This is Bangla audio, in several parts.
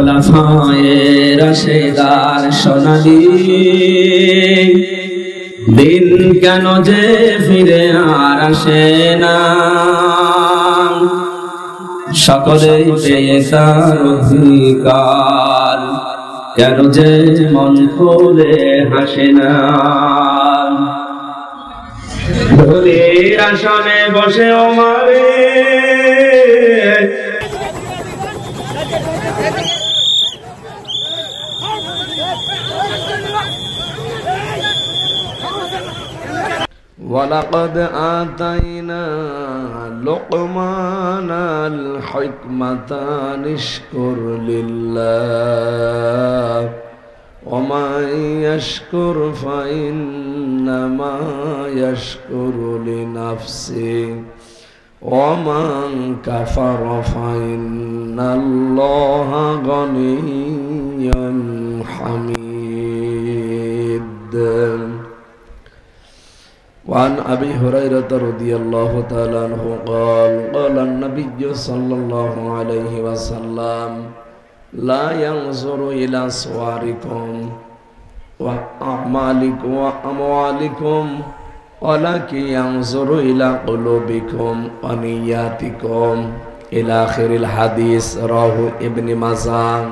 খোলাফায়ে রাশেদার সোনালী দিন কেন যে ফিরে আর আসে না, সকলেই পেয়ে তার অধিকার, কেন যে মন খুলে হাসে না। ধুলির আসনে বসে ওমারে وَلَقَدْ آتَيْنَا لُقْمَانَ الْحِكْمَةَ أَنِ اشْكُرْ لِلَّهِ وَمَنْ يَشْكُرْ فَإِنَّمَا يَشْكُرُ لِنَفْسِهِ وَمَنْ كَفَرَ فَإِنَّ اللَّهَ غَنِيٌّ حَمِيدٌ. وعن أبي هريرة رضي الله تعالى عنه قال قال النبي صلى الله عليه وسلم لا ينظر إلى صوركم وأعمالكم وأموالكم ولكن ينظر إلى قلوبكم ونياتكم إلى آخر الحديث رواه ابن ماجه.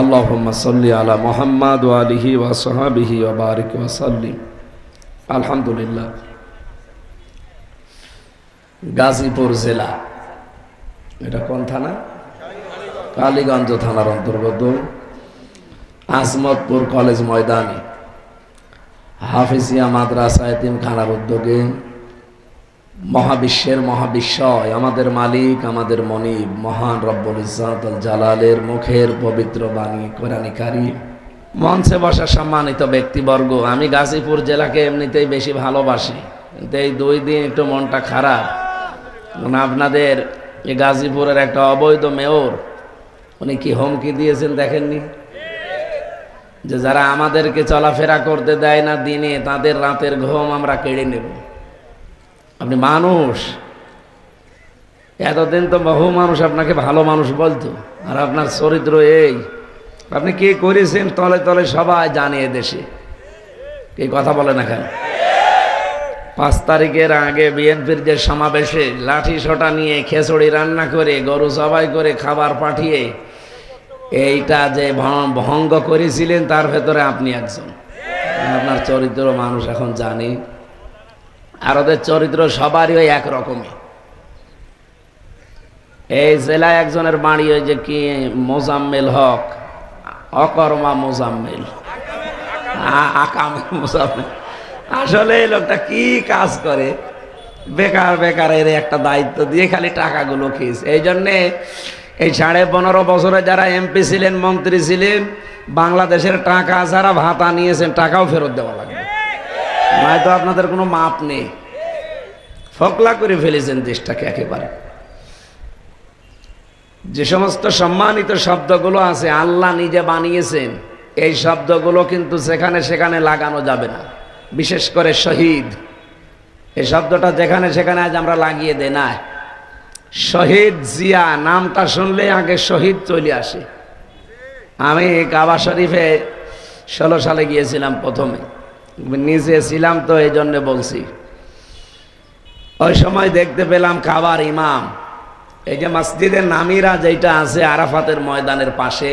اللهم صل على محمد وآله وصحبه وبارك وسلم. আলহামদুলিল্লাহ, গাজীপুর জেলা, এটা কোন থানা? কালীগঞ্জ থানার অন্তর্গত আজমতপুর কলেজ ময়দানে হাফিজিয়া মাদ্রাসা এতিমখানার উদ্যোগে মহাবিশ্বের মহাবিশ্বয় আমাদের মালিক, আমাদের মনিব মহান রব্বুল ইজ্জত আল জালালের মুখের পবিত্র বাণী কোরআন কারীম, মঞ্চে বসা সম্মানিত ব্যক্তিবর্গ, আমি গাজীপুর জেলাকে এমনিতেই বেশি ভালোবাসি, কিন্তু এই 2 দিন একটু মনটা খারাপ। আপনাদের এই গাজীপুরের একটা অবৈধ মেয়র, উনি কি হুমকি দিয়েছেন দেখেননি? যে যারা আমাদেরকে চলাফেরা করতে দেয় না দিনে, তাদের রাতের ঘুম আমরা কেড়ে নেব। আপনি মানুষ, এতদিন তো বহু মানুষ আপনাকে ভালো মানুষ বলতো, আর আপনার চরিত্র এই, আপনি কি করেছেন তলে তলে সবাই জানে দেশে। কি কথা বলে না কেন? 5 তারিখের আগে বিএনপির যে সমাবেশে লাঠি সোটা নিয়ে খিচুড়ি রান্না করে গরু জবাই করে খাবার পাঠিয়ে এইটা যে ভঙ্গ করেছিলেন, তার ভেতরে আপনি একজন। আপনার চরিত্র মানুষ এখন জানে, আর ওদের চরিত্র সবারই ওই একরকমই। এই জেলায় একজনের বাড়ি ওই যে কি মোজাম্মেল হক, অকর্মা মোজাম্মেল, আকামেল মোজাম্মেল। আসলে এই লোকটা কি কাজ করে, বেকার বেকার এর একটা দায়িত্ব দিয়ে খালি টাকাগুলো খেয়েছে। এই জন্যে এই 15.5 বছরে যারা এমপি ছিলেন, মন্ত্রী ছিলেন, বাংলাদেশের টাকা যারা ভাতা নিয়েছেন টাকাও ফেরত দেওয়া লাগবে, নয়তো আপনাদের কোনো মাপ নেই। ফকলা করে ফেলেছেন দেশটাকে একেবারে। যে সমস্ত সম্মানিত শব্দগুলো আছে আল্লাহ নিজে বানিয়েছেন, এই শব্দগুলো কিন্তু যেখানে সেখানে লাগানো যাবে না। বিশেষ করে শহীদ, এই শব্দটা যেখানে সেখানে আজ আমরা লাগিয়ে দেই না। শহীদ জিয়া নামটা শুনলে আগে শহীদ চলে আসে। আমি কাবা শরীফে 16 সালে গিয়েছিলাম, প্রথমে নিজে ছিলাম তো এই জন্য বলছি। ওই সময় দেখতে পেলাম কাবার ইমাম, এই যে মসজিদের নামিরা যেটা আছে আরাফাতের ময়দানের পাশে,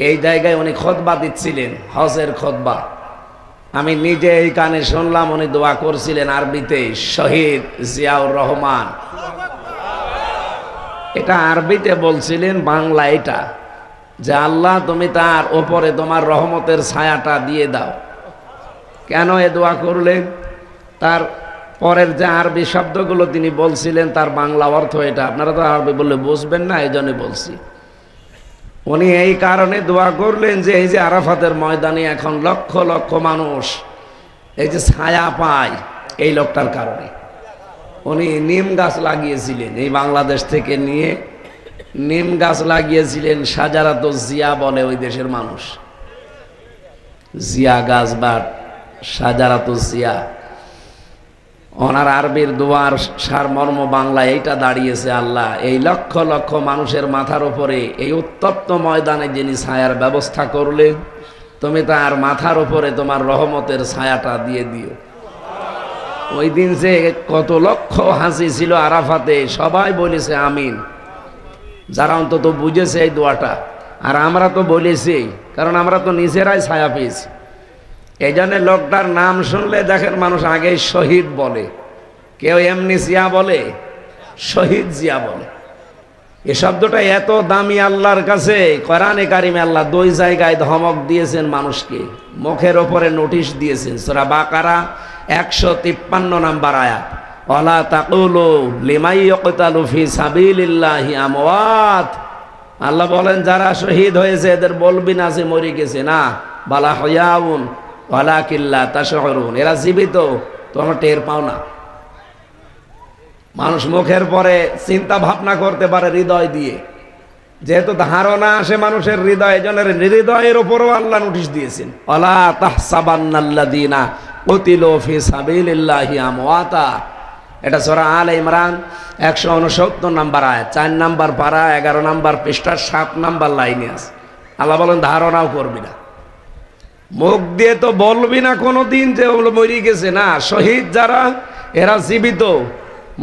এই জায়গায় উনি খুতবা দিচ্ছিলেন, হজের খুতবা। আমি নিজে এই কানে শুনলাম, উনি দোয়া করছিলেন আরবিতে, শহীদ জিয়াউর রহমান। এটা আরবিতে বলছিলেন, বাংলা এটা যে আল্লাহ তুমি তার ওপরে তোমার রহমতের ছায়াটা দিয়ে দাও। কেন এ দোয়া করলেন? তার পরের যে আরবি শব্দগুলো তিনি বলছিলেন তার বাংলা অর্থ এটা। আপনারা তো আরবি বললে বুঝবেন না, এই জন্য বলছি। উনি এই কারণে দোয়া করলেন যে এই যে আরাফাতের ময়দানে এখন লক্ষ লক্ষ মানুষ এই যে ছায়া পায়, এই লোকটার কারণে। উনি নিম গাছ লাগিয়েছিলেন, এই বাংলাদেশ থেকে নিয়ে নিম গাছ লাগিয়েছিলেন। সাজারাত জিয়া বলে ওই দেশের মানুষ, জিয়া গাছ বা সাজারাত জিয়া। ওনার আরবির দুয়ার সারমর্ম বাংলা এইটা দাঁড়িয়েছে, আল্লাহ এই লক্ষ লক্ষ মানুষের মাথার উপরে এই উত্তপ্ত ময়দানে যিনি ছায়ার ব্যবস্থা করলে, তুমি তার মাথার উপরে তোমার রহমতের ছায়াটা দিয়ে দিও। ওই দিন যে কত লক্ষ হাসি ছিল আরাফাতে, সবাই বলেছে আমিন, যারা অন্তত বুঝেছে এই দোয়াটা। আর আমরা তো বলেছি, কারণ আমরা তো নিজেরাই ছায়া পেয়েছি। এই জন্য লোকটার নাম শুনলে দেখেন মানুষ আগে শহীদ বলে, কেউ এমনি জিয়া বলে, শহীদ জিয়া বলে। এই শব্দটা এত দামি আল্লাহর কাছে, কোরআনে কারিমে আল্লাহ 2 জায়গায় ধমক দিয়েছেন মানুষকে, মুখের ওপরে নোটিশ দিয়েছেন। সূরা বাকারা 153 নম্বর আয়াত, ওয়ালা তাকুলু লিমান ইয়াকতালু ফি সাবিলিল্লাহি আমওয়াত। আল্লাহ বলেন যারা শহীদ হয়েছে এদের বলবি না যে মরে গেছে, না, বালা হয়াউন ওয়ালাকিন লা তাশউরুন, এরা জীবিত, তোমরা টের পাও না। মানুষ মুখের পরে চিন্তা ভাবনা করতে পারে হৃদয় দিয়ে, যেহেতু ধারণা আসে মানুষের হৃদয়ে, জনের হৃদয়ের উপরও আল্লাহ নোটিশ দিয়েছেন, ওয়ালা তাহসাবান্নাল্লাযীনা কুতিলু ফি সাবিলিল্লাহি আমওয়াতা। এটা সূরা আলে ইমরান 169 নম্বর আয়াত, 4 নম্বর পারা, 11 নম্বর পৃষ্ঠার 7 নম্বর লাইনে আছে। আল্লাহ বলেন ধারণাও করবি না, মুখ দিয়ে তো বলবি না কোনোদিন যে ওগুলো মরে গেছে, না, শহীদ যারা এরা জীবিত,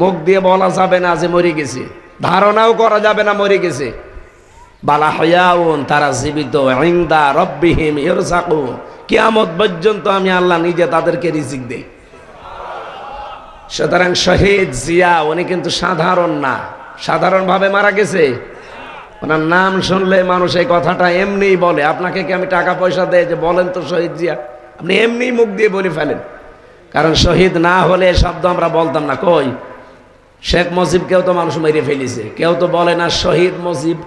মুখ দিয়ে বলা যাবে না যে মরে গেছে, ধারণাও করা যাবে না মরে গেছে। বালা হয়াউন, তারা জীবিত, ইনদা রব্বিহিম ইরযাকুন, কিয়ামত পর্যন্ত আমি আল্লাহ নিজে তাদেরকে রিজিক দেই। সুতরাং শহীদ জিয়া উনি কিন্তু সাধারণ না, সাধারণভাবে মারা গেছে। ওনার নাম শুনলে মানুষ এই কথাটা এমনিই বলে। আপনাকে কি আমি টাকা পয়সা দেয় যে বলেন তো শহীদ জিয়া, আপনি এমনিই মুখ দিয়ে বলে ফেলেন। কারণ শহীদ না হলে শব্দ আমরা বলতাম না। কই শেখ মুজিবকেও তো মানুষ মেরে ফেলেছে, কেউ তো বলে না শহীদ মুজিব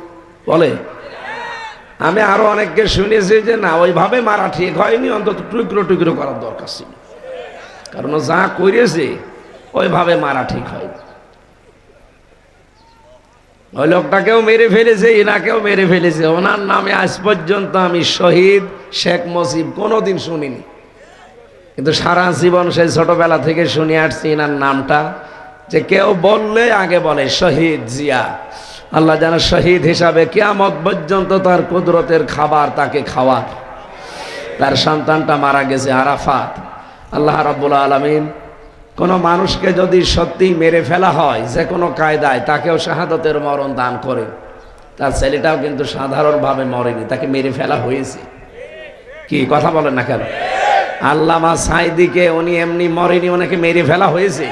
বলে। আমি আরো অনেককে শুনেছি যে না, ওইভাবে মারা ঠিক হয়নি, অন্তত টুকরো টুকরো করার দরকার ছিল, কারণ যা করেছে ওইভাবে মারা ঠিক হয়নি। ওই লোকটাকেও মেরে ফেলেছে, এনাকেও মেরে ফেলেছে। ওনার নামে আজ পর্যন্ত আমি শহীদ শেখ মুজিব কোনোদিন শুনিনি, কিন্তু সারা জীবন সেই ছোটবেলা থেকে শুনে আসছি এনার নামটা, যে কেউ বললে আগে বলে শহীদ জিয়া। আল্লাহ যেন শহীদ হিসাবে কিয়ামত পর্যন্ত তার কুদরতের খাবার তাকে খাওয়ার। তার সন্তানটা মারা গেছে আরাফাত। আল্লাহ রাব্বুল আলামিন কোনো মানুষকে যদি সত্যি মেরে ফেলা হয় যে কোনো কায়দায়, তাকেও শাহাদতের মরণ দান করে। তার ছেলেটাও কিন্তু সাধারণভাবে মরেনি, তাকে মেরে ফেলা হয়েছে। কি কথা বলেন না কেন? আল্লামা সাইদিকে উনি এমনি মরেনি, ওনাকে মেরে ফেলা হয়েছে।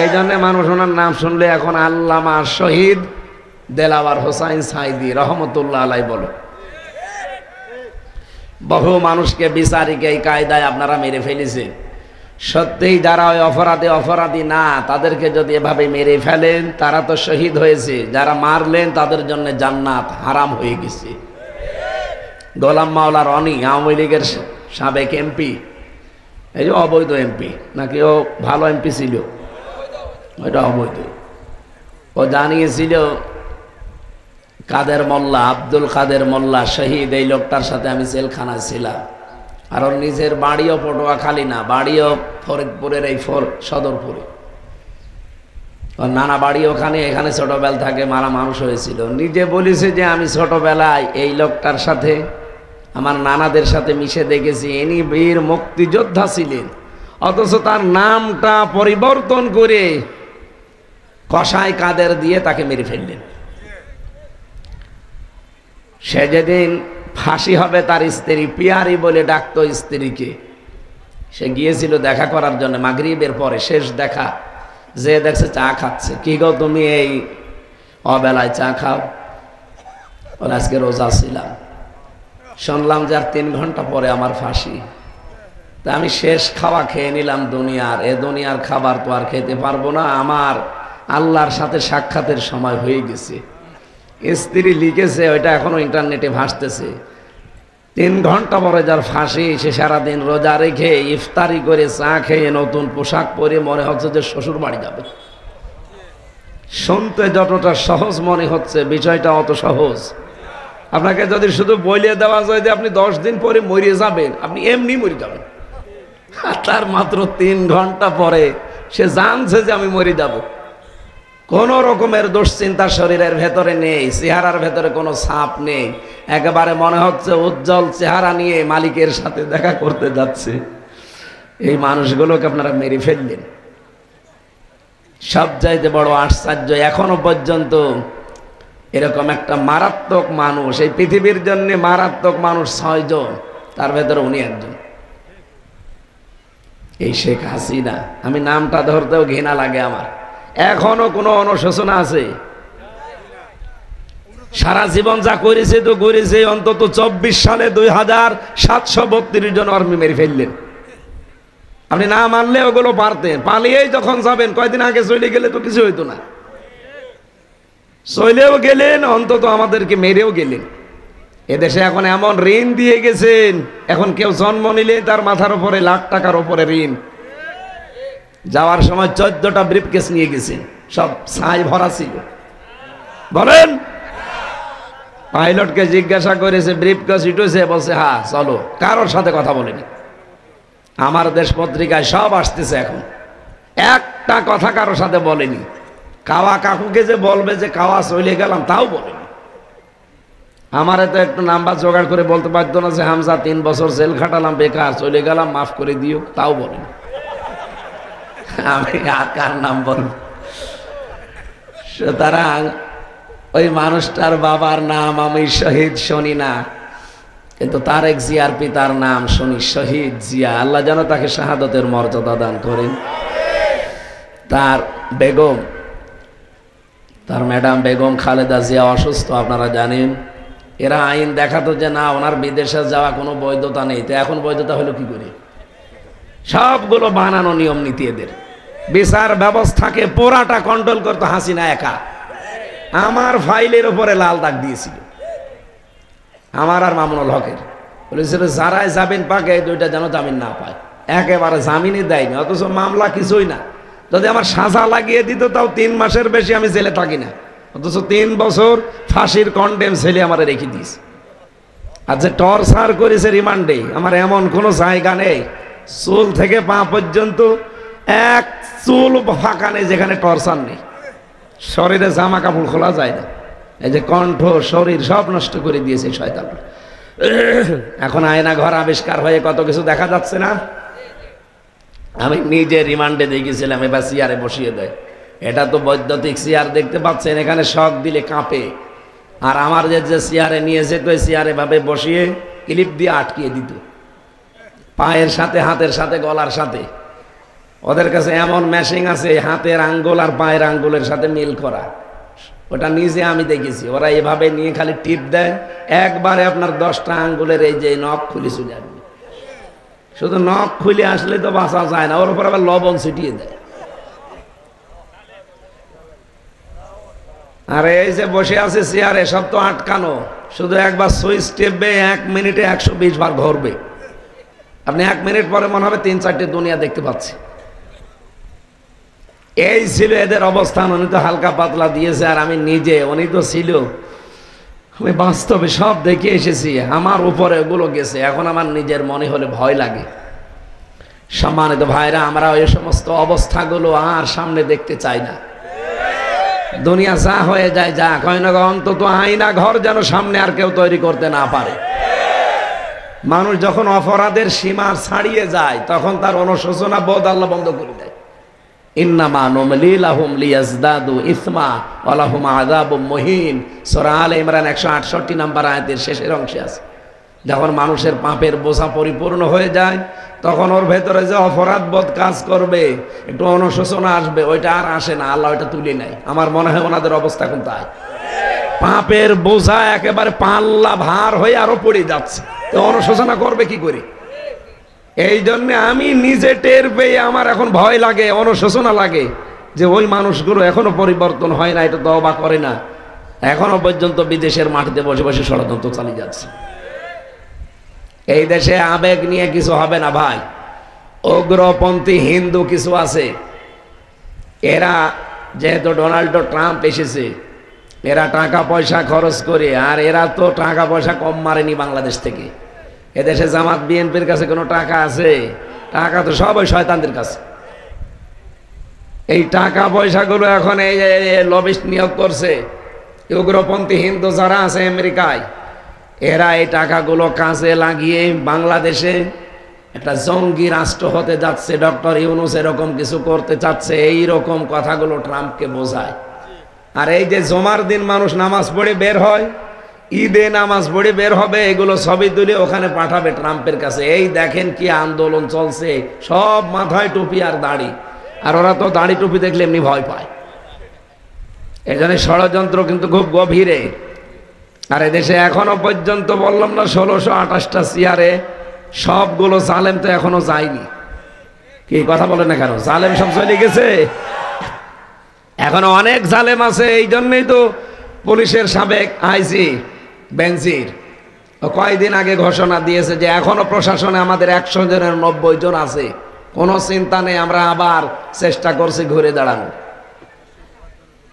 এই জন্য মানুষ ওনার নাম শুনলে এখন আল্লামা শহীদ দেলাওয়ার হোসাইন সাইদি রহমতুল্লাহ আলাই বলে। বহু মানুষকে বিচারিক এই কায়দায় আপনারা মেরে ফেলেছে। সত্যিই যারা ওই অপরাধী না, তাদেরকে যদি এভাবে মেরে ফেলেন, তারা তো শহীদ হয়েছে। যারা মারলেন তাদের জন্য জান্নাত হারাম হয়ে গেছে। গোলাম মাওলা রনি আওয়ামী লীগের সাবেক এমপি, এই যে অবৈধ এমপি নাকি, ও ভালো এমপি ছিল, ওইটা অবৈধ। ও জানিয়েছিল কাদের মোল্লা, আব্দুল কাদের মোল্লা শহীদ, এই লোকটার সাথে আমি জেলখানায় ছিলাম। আর ওর নিজের বাড়িও পটুয়াখালী না, বাড়িও ফরিদপুরের এই সদরপুরে। ওর নানা বাড়ি ওখানে, এখানে ছোটবেলা থাকে মারা মানুষ হয়েছিল। নিজে বলেছে যে আমি ছোটবেলায় এই লোকটার সাথে, আমার নানাদের সাথে মিশে দেখেছি, ইনি বীর মুক্তিযোদ্ধা ছিলেন। অথচ তার নামটা পরিবর্তন করে কসাই কাদের দিয়ে তাকে মেরে ফেললেন। সে যেদিন ফাঁসি হবে, তার স্ত্রী পিয়ারি বলে ডাকতো স্ত্রীকে, সে গিয়েছিল দেখা করার জন্য মাগরিবের পরে, শেষ দেখা। যে দেখছে চা খাচ্ছে, কি গো তুমি এই অবেলায় চা খাও? বলে আজকে রোজা ছিলাম, শুনলাম যে আর 3 ঘন্টা পরে আমার ফাঁসি। তা আমি শেষ খাওয়া খেয়ে নিলাম দুনিয়ার, এ দুনিয়ার খাবার তো আর খেতে পারবো না, আমার আল্লাহর সাথে সাক্ষাতের সময় হয়ে গেছে। স্ত্রী লিখেছে, ওইটা এখনো ইন্টারনেটে ভাসতেছে, 3 ঘন্টা পরে যার ফাঁসি, সে সারাদিন রোজা রেখে ইফতারি করে চা খেয়ে নতুন পোশাক পরে মনে হচ্ছে যে শ্বশুর বাড়ি যাবে। শুনতে যতটা সহজ মনে হচ্ছে, বিষয়টা অত সহজ। আপনাকে যদি শুধু বলিয়ে দেওয়া যায় যে আপনি 10 দিন পরে মরে যাবেন, আপনি এমনি মরে যাবেন। তার মাত্র 3 ঘন্টা পরে সে জানছে যে আমি মরে যাব। কোন রকমের দুশ্চিন্তা শরীরের ভেতরে নেই, চেহারার ভেতরে কোনো ছাপ নেই, একেবারে মনে হচ্ছে উজ্জ্বল চেহারা নিয়ে মালিকের সাথে দেখা করতে যাচ্ছে। এই মানুষগুলোকে আপনারা মেরে ফেললেন। সবচাইতে বড় আশ্চর্য, এখনো পর্যন্ত এরকম একটা মারাত্মক মানুষ, এই পৃথিবীর জন্য মারাত্মক মানুষ 6 জন, তার ভেতরে উনি একজন, এই শেখ হাসিনা। আমি নামটা ধরতেও ঘৃণা লাগে আমার। এখনো কোনো অনুশোচনা আছে? সারা জীবন যা করেছে তো করেছে, অন্তত 24 সালে 2732 জন আর্মি মেরে ফেললেন। আপনি না মানলে ওগুলো পারতেন, পালিয়েই যখন যাবেন, কয়দিন আগে চলে গেলে তো কিছু হইতো না। চলেও গেলেন, অন্তত আমাদেরকে মেরেও গেলেন। এদেশে এখন এমন ঋণ দিয়ে গেছেন, এখন কেউ জন্ম নিলে তার মাথার উপরে লাখ টাকার উপরে ঋণ। যাওয়ার সময় 14টা ব্রিফকেস নিয়ে গেছেন, সব ছাই ভরা ছিল। বলেন, পাইলটকে জিজ্ঞাসা করেছে ব্রিফকেস উঠেছে, বলছে হ্যাঁ চলো, কারোর সাথে কথা বলেনি। আমার দেশ পত্রিকায় সব আসতেছে এখন, একটা কথা কারোর সাথে বলেনি। কাওয়া কাকুকে যে বলবে যে কাওয়া চলে গেলাম, তাও বলেনি। আমারে তো একটু নাম্বার জোগাড় করে বলতে পারতো না যে হামজা 3 বছর জেল খাটালাম, বেকার চলে গেলাম, মাফ করে দিও, তাও বলেনি। আমি কার নাম বলব? সুতরাং ওই মানুষটার বাবার নাম আমি শহীদ শুনি না, কিন্তু তারেক জিয়ার পিতার নাম শুনি শহীদ জিয়া। আল্লাহ যেন তাকে শাহাদতের মর্যাদা দান করেন। তার বেগম, তার ম্যাডাম বেগম খালেদা জিয়া অসুস্থ, আপনারা জানেন। এরা আইন দেখাতো যে না, ওনার বিদেশে যাওয়া কোনো বৈধতা নেই, তো এখন বৈধতা হলো কি করে? সবগুলো বানানো নিয়ম নীতি এদের। বিচার ব্যবস্থাকে পুরাটা কন্ট্রোল করতো হাসিনা একা। আমার ফাইলের উপরে লাল দাগ দিয়েছিল, আমার আর মামুনুল হকের। বলেছিল যারাই জামিন পাকে, এই 2টা যেন জামিন না পায়। একেবারে জামিনই দেয়নি, অথচ মামলা কিছুই না। যদি আমার সাজা লাগিয়ে দিত, তাও 3 মাসের বেশি আমি জেলে থাকি না, অথচ 3 বছর ফাঁসির কন্ডেম ছেলে আমার রেখে দিয়েছে। আর যে টর্চার করেছে রিমান্ডে, আমার এমন কোনো জায়গা নেই, চুল থেকে পা পর্যন্ত এক চুল ফাঁকা নেই যেখানে টর্চার নেই। শরীরে জামা কাপড় খোলা যায় না, এই যে কণ্ঠ, শরীর সব নষ্ট করে দিয়েছে শয়তান। এখন আয়না ঘর আবিষ্কার হয়ে কত কিছু দেখা যাচ্ছে না। আমি নিজে রিমান্ডে দেখেছিলাম, এবার চেয়ারে বসিয়ে দেয়। এটা তো বৈদ্যুতিক চেয়ার দেখতে পাচ্ছেন, এখানে শক দিলে কাঁপে। আর আমার যে চেয়ারে নিয়েছে, তো চেয়ারে ভাবে বসিয়ে ক্লিপ দিয়ে আটকিয়ে দিত, পায়ের সাথে, হাতের সাথে, গলার সাথে। ওদের কাছে এমন মেশিন আছে, হাতের আঙ্গুল আর পায়ের আঙ্গুলের সাথে মিল করা। ওটা নিজে আমি দেখেছি। ওরা এভাবে নিয়ে খালি টিপ দেয়, একবারে আপনার 10টা আঙ্গুলের এই যে নখ খুলে চলে আসবে। শুধু নখ খুলে আসলে তো বাঁচা যায় না, ওর উপর আবার লবণ ছিটিয়ে দেয়। আর এই যে বসে আছে চেয়ারে, সব তো আটকানো, শুধু একবার সুইচ টিপবে, 1 মিনিটে 120 বার ঘুরবে। আপনি 1 মিনিট পরে মনে হবে 3-4টে দুনিয়া দেখতে পাচ্ছি। এই ছিল এদের অবস্থান। উনি তো হালকা পাতলা দিয়েছে, আর আমি নিজে, উনি তো ছিল, আমি বাস্তবে সব দেখে এসেছি। আমার উপরে ওগুলো গেছে, এখন আমার নিজের মনে হলে ভয় লাগে। সম্মানিত ভাইরা, আমরা ওই সমস্ত অবস্থাগুলো আর সামনে দেখতে চাই না। দুনিয়া যা হয়ে যায় যা, কয় না, অন্তত আয়না ঘর যেন সামনে আর কেউ তৈরি করতে না পারে। মানুষ যখন অপরাধের সীমা ছাড়িয়ে যায়, তখন তার অনুশোচনা বোধ আল্লাহ বন্ধ করে দেয়। ইন্নামা নুমলি লাহুম লিয়াজদাদু ইসমা ওয়া লাহুম আযাবুম মুহিন। সূরা আলে ইমরান 168 নম্বর আয়াতের শেষের অংশে আছে। যখন মানুষের পাপের বোঝা পরিপূর্ণ হয়ে যায়, তখন ওর ভেতরে যে অপরাধবোধ কাজ করবে, একটু অনুশোচনা আসবে, ওইটা আর আসে না। আল্লাহ ওইটা তুলে নেয়। আমার মনে হয় ওনাদের অবস্থা এখন তাই। পাপের বোঝা একেবারে পাল্লা ভার হয়ে আরো পড়ে যাচ্ছে, তো অনুশোচনা করবে কি করে? এই জন্য আমি নিজে টের পেয়ে আমার এখন ভয় লাগে, অনুশোচনা লাগে যে ওই মানুষগুলো এখনো পরিবর্তন হয় না, এটা তওবা করে না, এখনো পর্যন্ত বিদেশের মাটিতে বসে বসে ষড়যন্ত্র চালিয়ে যাচ্ছে। এই দেশে আবেগ নিয়ে কিছু হবে না ভাই। উগ্রপন্থী হিন্দু কিছু আছে, এরা যেহেতু ডোনাল্ড ট্রাম্প এসেছে, এরা টাকা পয়সা খরচ করে, আর এরা তো টাকা পয়সা কম মারেনি বাংলাদেশ থেকে। এদেশে জামাত বিএনপির কাছে কোনো টাকা আছে? টাকা তো সব ওই শয়তানদের কাছে। এই টাকা পয়সাগুলো এখন এই লবিস্ট নিয়োগ করছে, উগ্রপন্থী হিন্দু যারা আছে আমেরিকায়, এরা এই টাকাগুলো কাজে লাগিয়ে বাংলাদেশে একটা জঙ্গি রাষ্ট্র হতে যাচ্ছে, ডক্টর ইউনূস এরকম কিছু করতে চাচ্ছে, এই রকম কথাগুলো ট্রাম্পকে বোঝায়। আর এই যে জুমার দিন মানুষ নামাজ পড়ে বের হয়, ঈদে নামাজ পড়ে বের হবে, এগুলো সবই তুলে ওখানে পাঠাবে ট্রাম্পের কাছে। এই দেখেন কি আন্দোলন চলছে, সব মাথায় টুপি আর দাড়ি, আর ওরা তো দাড়ি টুপি দেখলে এমনি ভয় পায়। এই জন্য ষড়যন্ত্র কিন্তু খুব গভীরে। আর এদেশে এখনো পর্যন্ত বললাম না 1628টা চেয়ারে সবগুলো জালেম তো এখনো যায়নি। কি কথা বলে না কেন? জালেম সব চলে গেছে, এখনো অনেক জালেম আছে। এই জন্যই তো পুলিশের সাবেক আইজি বেনজির কয়েকদিন আগে ঘোষণা দিয়েছে যে এখনো প্রশাসনে আমাদের 100 জনের 90 জন আছে, কোনো চিন্তা নেই, আমরা আবার চেষ্টা করছি ঘুরে দাঁড়ানো।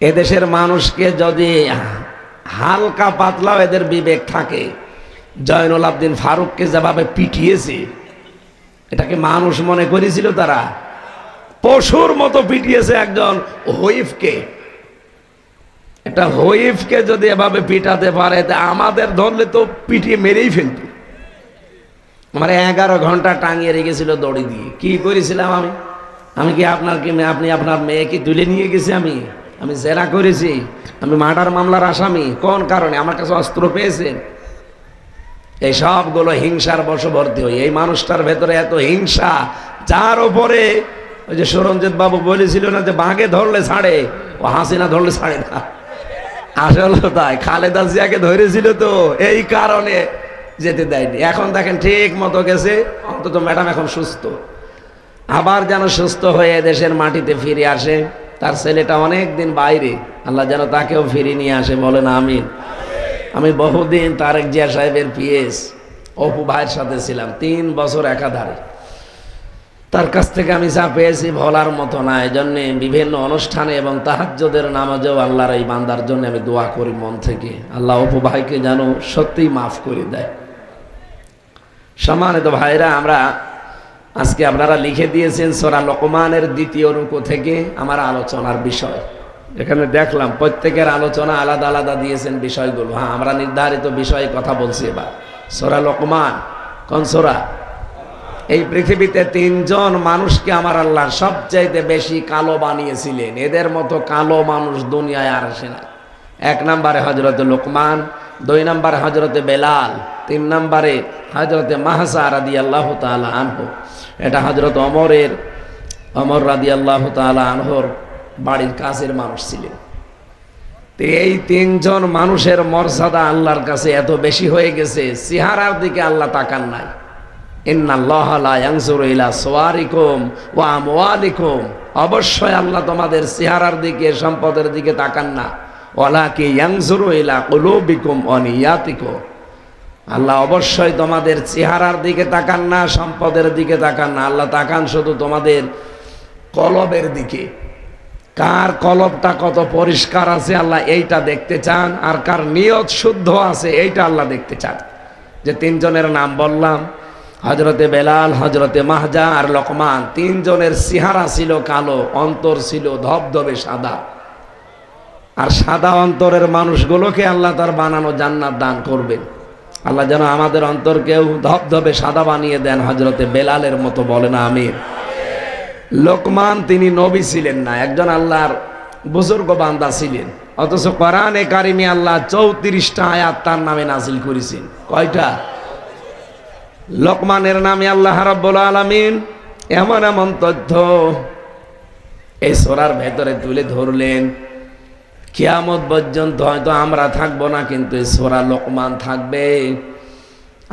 এদেশের মানুষকে যদি হালকা পাতলাও এদের বিবেক থাকে, জয়নুল আবদিন ফারুককে যেভাবে পিটিয়েছে, এটাকে মানুষ মনে করেছিল? তারা পশুর মতো পিটিয়েছে একজন হুইফকে। একটা হুইফকে যদি এভাবে পিটাতে পারে, তা আমাদের ধরলে তো পিটিয়ে মেরেই ফেলত। আমার 11 ঘন্টা টাঙিয়ে রেখেছিল দড়ি দিয়ে। কি করেছিলাম আমি কি আপনি আপনার মেয়েকে তুলে নিয়ে গেছি? আমি জেরা করেছি, আমি মার্ডার মামলার আসামি। কোন কারণে? আমার কাছে অস্ত্র পেয়েছেন। এই সবগুলো হিংসার বশবর্তী হই। এই মানুষটার ভেতরে এত হিংসা, যার ওপরে ওই যে সুরঞ্জিত বাবু বলেছিল না যে বাঘে ধরলে ছাড়ে, ও হাসিনা ধরলে ছাড়ে না। আসলে তাই, খালেদা জিয়াকে ধরেছিল তো, এই কারণে যেতে দেয়নি। এখন দেখেন ঠিক মতো গেছে, অন্তত ম্যাডাম এখন সুস্থ, আবার যেন সুস্থ হয়ে দেশের মাটিতে ফিরে আসে। তার ছেলেটা অনেক দিন বাইরে, আল্লাহ যেন তাকেও ফিরিয়ে নিয়ে আসে, বলেন আমিন। আমি বহুদিন তারেক জিয়া সাহেবের পিএস অপু ভাইয়ের সাথে ছিলাম, 3 বছর একাধারে। তার কাছ থেকে আমি যা পেয়েছি বলার মতো না। এই জন্যে বিভিন্ন অনুষ্ঠানে এবং তাহাজ্জুদের নামাজেও আল্লাহর এই বান্দার জন্য আমি দোয়া করি মন থেকে, আল্লাহ অপু ভাইকে যেন সত্যিই মাফ করে দেয়। সম্মানিত ভাইরা, আমরা আজকে আপনারা লিখে দিয়েছেন সূরা লোকমানের 2য় রুকু থেকে আমার আলোচনার বিষয়। এখানে দেখলাম প্রত্যেকের আলোচনা আলাদা আলাদা দিয়েছেন বিষয়গুলো। হ্যাঁ, আমরা নির্ধারিত বিষয়ে কথা বলছি। এবার সূরা লোকমান, কোন সূরা? এই পৃথিবীতে 3 জন মানুষকে আমার আল্লাহ সবচাইতে বেশি কালো বানিয়েছিলেন। এদের মতো কালো মানুষ দুনিয়ায় আর আসে না। 1 নম্বরে হযরত লোকমান, 2 নম্বরে হযরত বেলাল, 3 নম্বরে হযরত মাহসা রাদিয়াল্লাহু তাআলা আনহু। এটা হযরত ওমর রাদিয়াল্লাহু তাআলা আনহুর বাড়ির কাছের মানুষ ছিলেন। তো এই 3 জন মানুষের মর্যাদা আল্লাহর কাছে এত বেশি হয়ে গেছে, চেহারার দিকে আল্লাহ তাকান নাই। ইন্নাল্লাহা লা ইয়ানজুরু ইলা সুওয়ারিকুম ওয়া আমওয়ালিকুম, অবশ্যই আল্লাহ তোমাদের চেহারার দিকে, সম্পদের দিকে তাকান না। ওয়ালাকিন ইয়ানজুরু ইলা কুলুবিকুম ওয়া নিয়াতিকুম, আল্লাহ অবশ্যই তোমাদের চেহারার দিকে তাকান না, সম্পদের দিকে তাকান না। আল্লাহ তাকান শুধু তোমাদের কলবের দিকে। কার কলবটা কত পরিষ্কার আছে আল্লাহ এইটা দেখতে চান, আর কার নিয়ত শুদ্ধ আছে এইটা আল্লাহ দেখতে চান। যে 3 জনের নাম বললাম, হযরতে বেলাল, হযরতে মাহজা আর লোকমান, 3 জনের চেহারা ছিল কালো, অন্তর ছিল ধবধবে সাদা। আর সাদা অন্তরের মানুষগুলোকে আল্লাহ তার বানানো জান্নাত দান করবেন। আল্লাহ যেন আমাদের অন্তরকেও ধবধবে সাদা বানিয়ে দেন, হযরতে বেলালের মতো, বলেন আমিন। লোকমান তিনি নবী ছিলেন না, একজন আল্লাহর বুজুর্গ বান্দা ছিলেন, অথচ কোরআনে কারিমে আল্লাহ 34টা আয়াত তার নামে নাযিল করেছেন। কয়টা? লোকমানের নামে আল্লাহ রাব্বুল আলামিন এমন এমন তথ্য এই সূরার ভেতরে তুলে ধরলেন, কিয়ামত পর্যন্ত হয়তো আমরা থাকবো না, কিন্তু এই সূরা লোকমান থাকবে।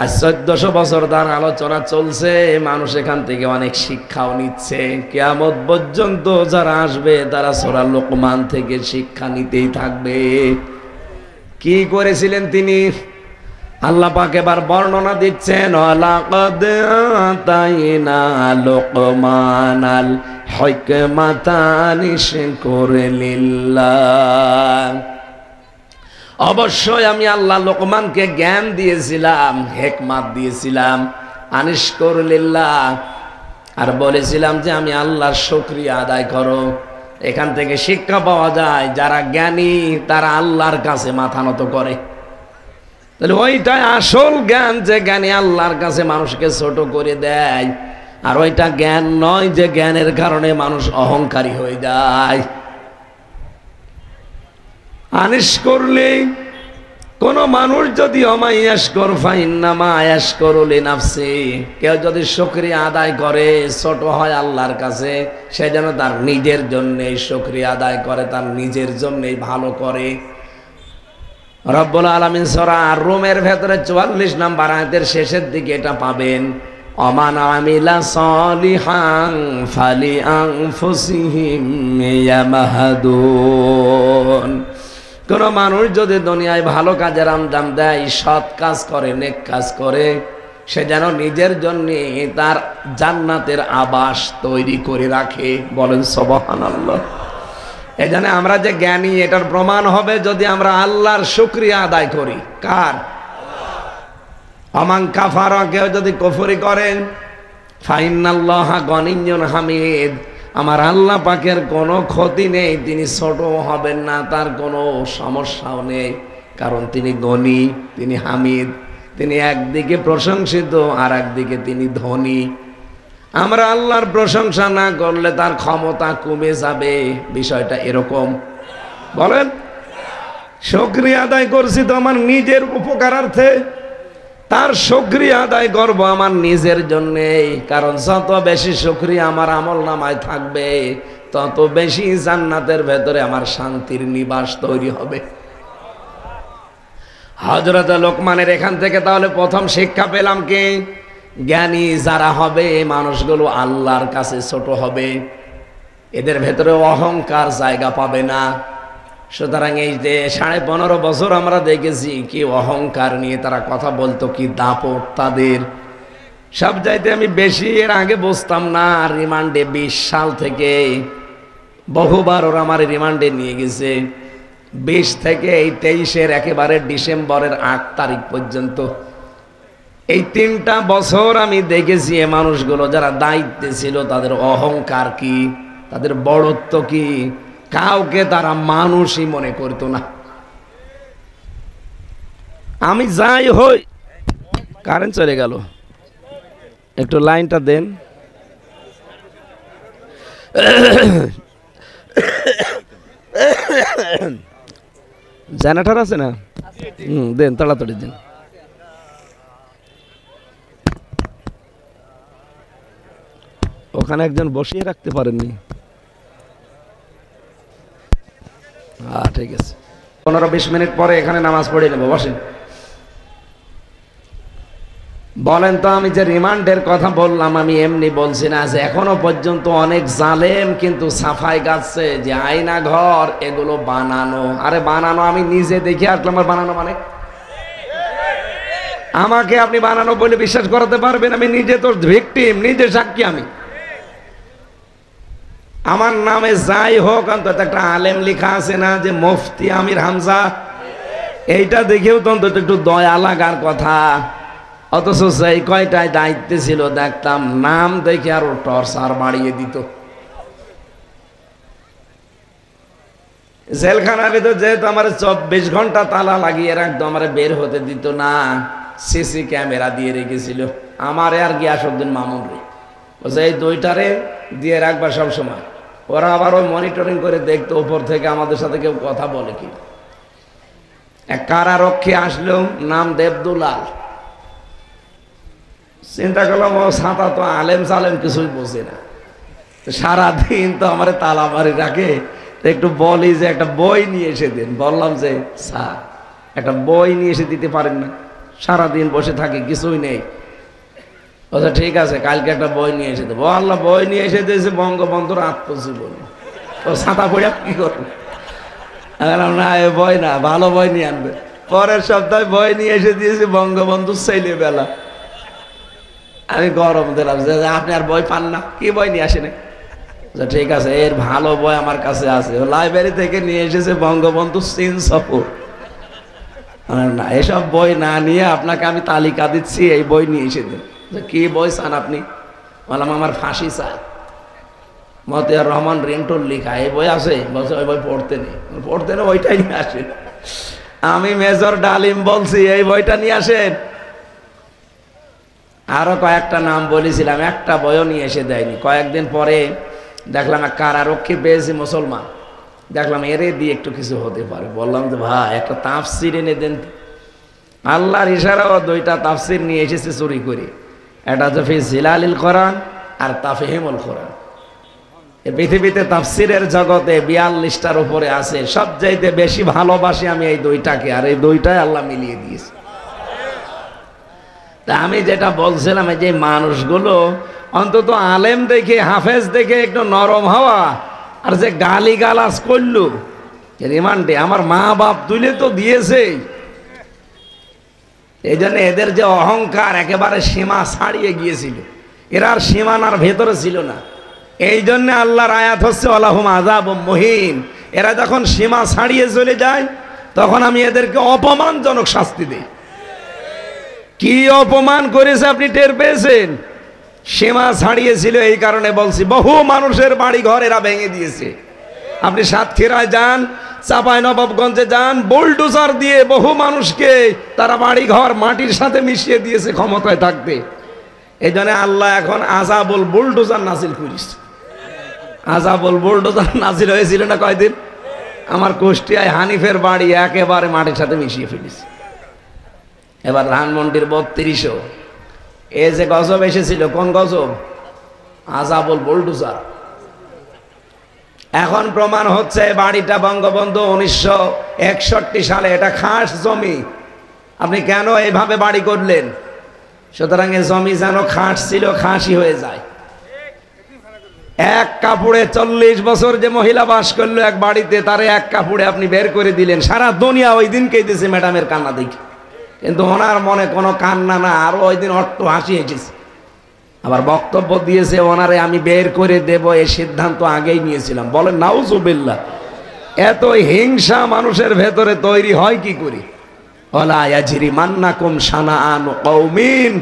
আজ 1400 বছর তার আলোচনা চলছে, মানুষ এখান থেকে অনেক শিক্ষাও নিচ্ছে। কিয়ামত পর্যন্ত যারা আসবে তারা সূরা লোকমান থেকে শিক্ষা নিতেই থাকবে। কি করেছিলেন তিনি? আল্লাহ পাক এবার বর্ণনা দিচ্ছেন, ওয়ালাকাদ আতাইনা লোকমানাল হিকমাতা আনিশকুর লিল্লাহ, অবশ্যই আমি আল্লাহ লোকমানকে জ্ঞান দিয়েছিলাম, হিকমত দিয়েছিলাম, আনিশকুর লিল্লাহ, আর বলেছিলাম যে আমি আল্লাহর শুকরিয়া আদায় করো। এখান থেকে শিক্ষা পাওয়া যায় যারা জ্ঞানী তারা আল্লাহর কাছে মাথা নত করে। তাহলে ওইটাই আসল জ্ঞান, যে জ্ঞানী আল্লাহর কাছে মানুষকে ছোট করে দেয়। আর ওইটা জ্ঞান নয় যে জ্ঞানের কারণে মানুষ অহংকারী হয়ে যায়। আনিশ করলে কোন মানুষ যদি অমাইয়াশকর ফাইন্নামা আয়াশকরু লিনাফসি, কেউ যদি শুকরিয়া আদায় করে ছোট হয় আল্লাহর কাছে, সে যেন তার নিজের জন্যে শুকরিয়া আদায় করে, তার নিজের জন্যই ভালো করে। রব্বুল আলামিন সূরা আর-রুমের ভেতরে 44 নম্বর আয়াতের শেষের দিকে এটা পাবেন, অমান আমিলা সলিহান ফালিআনফুসিহিম ইয়ামাহাদুন। কোন মানুষ যদি দুনিয়ায় ভালো কাজের আঞ্জাম দেয়, সৎ কাজ করে, নেক কাজ করে, সে যেন নিজের জন্য তার জান্নাতের আবাস তৈরি করে রাখে। বলেন সুবহানাল্লাহ। এজন্য আমরা যে জ্ঞানী এটার প্রমাণ হবে যদি আমরা আল্লাহর শুকরিয়া আদায় করি। কার? আমান কাফারা, কেউ যদি কুফরি করেন, ফাইন্নাল্লাহা গনিয়্যুন হামিদ, আমার আল্লাহ পাকের কোনো ক্ষতি নেই, তিনি ছোট হবেন না, তার কোনো সমস্যাও নেই, কারণ তিনি গনি, তিনি হামিদ, তিনি একদিকে প্রশংসিত আর একদিকে তিনি ধনী। আমরা আল্লাহর প্রশংসা না করলে তার ক্ষমতা কমে যাবে, বিষয়টা এরকম। বলেন, শুকরিয়া আদায় করছি তো আমার নিজের উপকারার্থে, তার শুকরিয়া আদায় করব আমার নিজের জন্যে, কারণ যত বেশি শুকরিয়া আমার আমল নামায় থাকবে তত বেশি জান্নাতের ভেতরে আমার শান্তির নিবাস তৈরি হবে। হযরত লোকমানের এখান থেকে তাহলে প্রথম শিক্ষা পেলাম কি, জ্ঞানী যারা হবে মানুষগুলো আল্লাহর কাছে ছোট হবে, এদের ভেতরে অহংকার জায়গা পাবে না। সুতরাং এই যে 15.5 বছর আমরা দেখেছি কি অহংকার নিয়ে তারা কথা বলতো, কি দাপট তাদের। সব চাইতে আমি বেশি এর আগে বুঝতাম না, রিমান্ডে 20 সাল থেকে বহুবার ওরা আমার রিমান্ডে নিয়ে গেছে, 20 থেকে এই 23-এর একেবারে ডিসেম্বরের 8 তারিখ পর্যন্ত। এই 3টা বছর আমি দেখেছি এ মানুষগুলো যারা দায়িত্বে ছিল তাদের অহংকার কি, তাদের বড়ত্ব কি, কাউকে তারা মানুষই মনে করতো না। আমি যাই হই, কারেন্ট চলে গেল, একটু লাইনটা দেন। জেনারেটর আছে না? দেন, তাড়াতাড়ি দেন। ওখানে একজন বসিয়ে রাখতে পারেননি? ঠিক আছে, 15-20 মিনিট পরে এখানে নামাজ পড়ে নেব, বসেন। বলেন তো, আমি যে রিমান্ডের কথা বললাম আমি এমনি বলছি না, যে এখনো পর্যন্ত অনেক জালেম কিন্তু সাফাই গাচ্ছে যে আয়না ঘর এগুলো বানানো। আরে বানানো আমি নিজে দেখে আসলাম, আর বানানো মানে আমাকে আপনি বানানো বলে বিশ্বাস করাতে পারবেন? আমি নিজে তো ভিকটিম, নিজে সাক্ষী। আমি আমার নামে যাই হোক অন্তত একটা আলেম লেখা আছে না, যে মুফতি আমির হামজা, এইটা দেখেও তো অন্তত একটু দয়া লাগার কথা। অথচ সেই কয়টায় দায়িত্বে ছিল দেখতাম নাম দেখে আরো টর্চার বাড়িয়ে দিত। জেলখানার ভিতর যেহেতু আমার 24 ঘন্টা তালা লাগিয়ে রাখতো, আমার বের হতে দিত না, সিসি ক্যামেরা দিয়ে রেখেছিল আমারে আর গিয়াসউদ্দিন মামুন রে, বলছে এই 2টারে দিয়ে রাখবা সব সময়। ওরা আবার ওই মনিটরিং করে দেখতো উপর থেকে আমাদের সাথে কেউ কথা বলে কি। এক কারারক্ষী আসলো, নাম দেবদুলাল। চিন্তা করলাম ও সাঁতা তো আলেম সালেম কিছুই বোঝে না, সারাদিন তো আমার তালা মারি রাখে, একটু বলি যে একটা বই নিয়ে এসে দিন। বললাম যে স্যার একটা বই নিয়ে এসে দিতে পারেন না, সারাদিন বসে থাকি কিছুই নেই। বলছে ঠিক আছে, কালকে একটা বই নিয়ে এসে দেবো। আল্লাহ বই নিয়ে এসে দিয়েছে বঙ্গবন্ধুর আত্মজীবনী। ও ছাতা পড়ে কি করবো? না এ বই না, ভালো বই নিয়ে আনবে। পরের সপ্তাহে বই নিয়ে এসে দিয়েছে বঙ্গবন্ধুর ছেলেবেলা। আমি গরম দিলাম যে আপনি আর বই পান না, কি বই নিয়ে আসেন? ঠিক আছে, এর ভালো বই আমার কাছে আছে, লাইব্রেরি থেকে নিয়ে এসেছে বঙ্গবন্ধু চীন সফর। না এসব বই না নিয়ে আপনাকে আমি তালিকা দিচ্ছি, এই বই নিয়ে এসে দিন। কি বই চান আপনি? বললাম আমার ফাঁসি চাই। মতিয়ার রহমান রিন্টুর লেখা এই বই আছে, বলছে ওই বই পড়তে নেই, ওইটাই নিয়ে আসেন। আমি মেজর ডালিম বলছি এই বইটা নিয়ে আসেন। আরো কয়েকটা নাম বলেছিলাম, একটা বইও নিয়ে এসে দেয়নি। কয়েকদিন পরে দেখলাম এক কারারক্ষী পেয়েছি মুসলমান, দেখলাম এরে দিয়ে একটু কিছু হতে পারে। বললাম যে ভাই একটা তাফসির এনে দেন। আল্লাহর ইশারাও দুইটা তাফসির নিয়ে এসেছে চুরি করে, একটা হচ্ছে ফি জিলালিল কোরআন আর তাফহিমুল কোরআন। এই পৃথিবীতে তাফসিরের জগতে 42টার উপরে আছে, সবচাইতে বেশি ভালোবাসি আমি এই দুইটাকে, আর এই দুইটাই আল্লাহ মিলিয়ে দিয়েছে। তা আমি যেটা বলছিলাম, এই যে মানুষগুলো অন্তত আলেম দেখে হাফেজ দেখে একটু নরম হওয়া, আর যে গালি গালাজ করলো রিমান্ডে, আমার মা বাপ তুলে তো দিয়েছে। এই জন্য এদের যে অহংকার একেবারে সীমা ছাড়িয়ে গিয়েছিল, এরা আর সীমানার ভেতরে ছিল না। এই জন্য আল্লাহর আয়াত হচ্ছে আলাহুম আযাবুম মুহিন। এরা যখন সীমা ছাড়িয়ে চলে যায় তখন আমি এদেরকে অপমানজনক শাস্তি দিই। কি অপমান করেছে আপনি টের পেয়েছেন? সীমা ছাড়িয়েছিল, এই কারণে বলছি বহু মানুষের বাড়ি ঘর এরা ভেঙে দিয়েছে। আপনি সাতক্ষীরায় যান, চাঁপাইনবাবগঞ্জে যান, বুলডোজার দিয়ে বহু মানুষকে তারা বাড়ি ঘর মাটির সাথে মিশিয়ে দিয়েছে ক্ষমতায় থাকতে। এই জন্য আল্লাহ এখন আযাবুল বুলডোজার নাজিল করিস। আযাবুল বুলডোজার নাজিল হয়েছিল না কয়দিন? আমার কুষ্টিয়ায় হানিফের বাড়ি একেবারে মাটির সাথে মিশিয়ে ফেলিস। এবার ধানমন্ডির 3200 এ যে গজব এসেছিল, কোন গজব? আযাবুল বুলডোজার। এখন প্রমাণ হচ্ছে বাড়িটা বঙ্গবন্ধু 1961 সালে, এটা খাস জমি। আপনি কেন এইভাবে বাড়ি করলেন? সুতরাং এই জমি যেন খাস ছিল, খাসি হয়ে যায়। এক কাপড়ে 40 বছর যে মহিলা বাস করলো এক বাড়িতে, তারে এক কাপড়ে আপনি বের করে দিলেন। সারা দুনিয়া ওই দিন কেঁদেছে ম্যাডামের কান্না দেখে, কিন্তু ওনার মনে কোনো কান্না না, আরো ওই দিন অট্ট হাসি এসেছে। আবার বক্তব্য দিয়েছে ওনারে আমি বের করে দেব, এই সিদ্ধান্ত আগেই নিয়েছিলাম। বলেন নাউজুবিল্লাহ। এত হিংসা মানুষের ভেতরে তৈরি হয় কি করে? ওয়ালা ইয়াজরিমান্নাকুম শানাআনু কওমিন।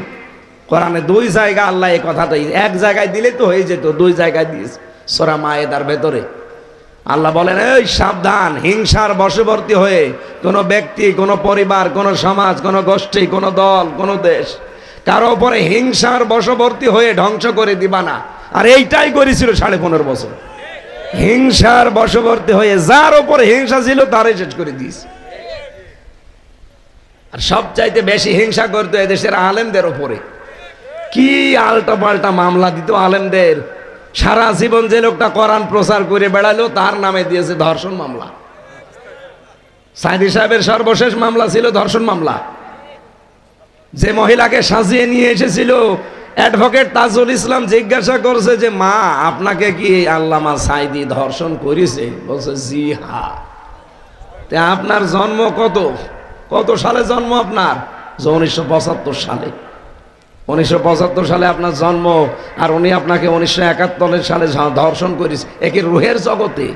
কোরআনে 2 জায়গা আল্লাহ এই কথাটা, এক জায়গায় দিলে তো হয়ে যেত, 2 জায়গায় দিয়েছে। সূরা মায়েদার ভেতরে আল্লাহ বলেন এই সাবধান, হিংসার বশবর্তী হয়ে কোনো ব্যক্তি, কোনো পরিবার, কোনো সমাজ, কোনো গোষ্ঠী, কোনো দল, কোনো দেশ কারো উপরে হিংসার বশবর্তী হয়ে ধ্বংস করে দিবা না। আর এইটাই করেছিল 15.5 বছর। হিংসার বশবর্তী হয়ে যার উপরে হিংসা ছিল তারই শেষ করে দিয়েছে। আর সবচাইতে বেশি হিংসা করতো এদেশের আলেমদের উপরে। কি আলটা পাল্টা মামলা দিত আলেমদের। সারা জীবন যে লোকটা কোরআন প্রচার করে বেড়ালো তার নামে দিয়েছে ধর্ষণ মামলা। সাইদি সাহেবের সর্বশেষ মামলা ছিল ধর্ষণ মামলা। যে মহিলাকে সাজিয়ে নিয়ে এসেছিল অ্যাডভোকেট তাজুল ইসলাম জিজ্ঞাসা করছে যে মা আপনাকে কি আল্লামা সাইদি ধর্ষণ করেছে? বলছে জি হ্যাঁ। তে আপনার জন্ম কত সালে জন্ম আপনার? 1975 সালে। 1975 সালে আপনার জন্ম, আর উনি আপনাকে 1971 সালে ধর্ষণ করেছে। একে রুহের জগতে।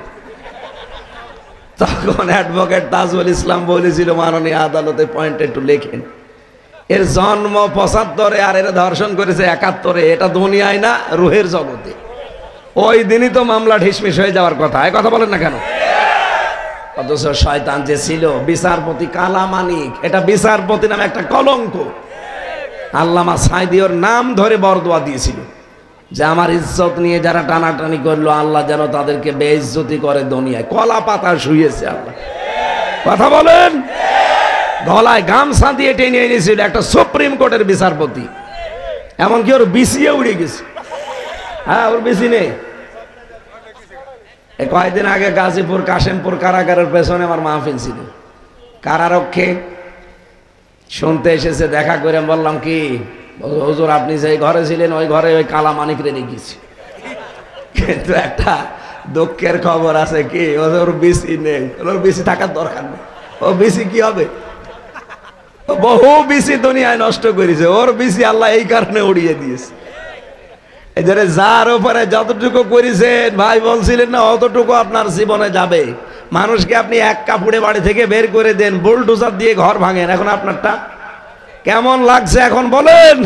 তখন অ্যাডভোকেট তাজুল ইসলাম বলেছিল মাননীয় আদালতে পয়েন্ট একটু লেখেন, এর জন্ম 75 আর এর ধর্ষণ করেছে 71। এটা দুনিয়ায় না, রুহের জগতে। ওই দিনই তো মামলা ঢিসমিস হয়ে যাওয়ার কথা। এই কথা বলেন না কেন? অথচ শয়তান যে ছিল বিচারপতি কালামানিক, এটা বিচারপতি নামে একটা কলঙ্ক। আল্লামা সাইদি ওর নাম ধরে বরদোয়া দিয়েছিল যে আমার ইজ্জত নিয়ে যারা টানাটানি করলো আল্লাহ যেন তাদেরকে বেইজ্জতি করে দুনিয়ায়। কলা পাতা শুয়েছে আল্লাহ। কথা বলেন। গলায় গামছা দিয়ে টেনে এনেছিল একটা সুপ্রিম কোর্টের বিচারপতি, এমনকি ওর বিসিয়ে উড়ে গেছে। হ্যাঁ, ওর বিসি নেই। কয়েকদিন আগে গাজীপুর কাশেমপুর কারাগারের পেছনে আমার মাহফিল ছিল। কারারক্ষে শুনতে এসেছে, দেখা করে বললাম কি হুজুর আপনি যে ঘরে ছিলেন ওই ঘরে ওই কালা মানিক রে গেছি, কিন্তু একটা দুঃখের খবর আছে কি ওর বিসি নেই। ওর বিসি থাকার দরকার নেই। ও বিসি কি হবে? বহু বিসি দুনিয়ায় নষ্ট করেছে, ওর বিসি আল্লাহ এই কারণে উড়িয়ে দিয়েছে। এই জন্য যার উপরে যতটুকু করেছেন ভাই বলছিলেন না অতটুকু আপনার জীবনে যাবে। মানুষকে আপনি এক কাপড়ে বাড়ি থেকে বের করে দেন, বুলডোজার দিয়ে ঘর ভাঙেন, এখন আপনারটা কেমন লাগছে এখন বলেন?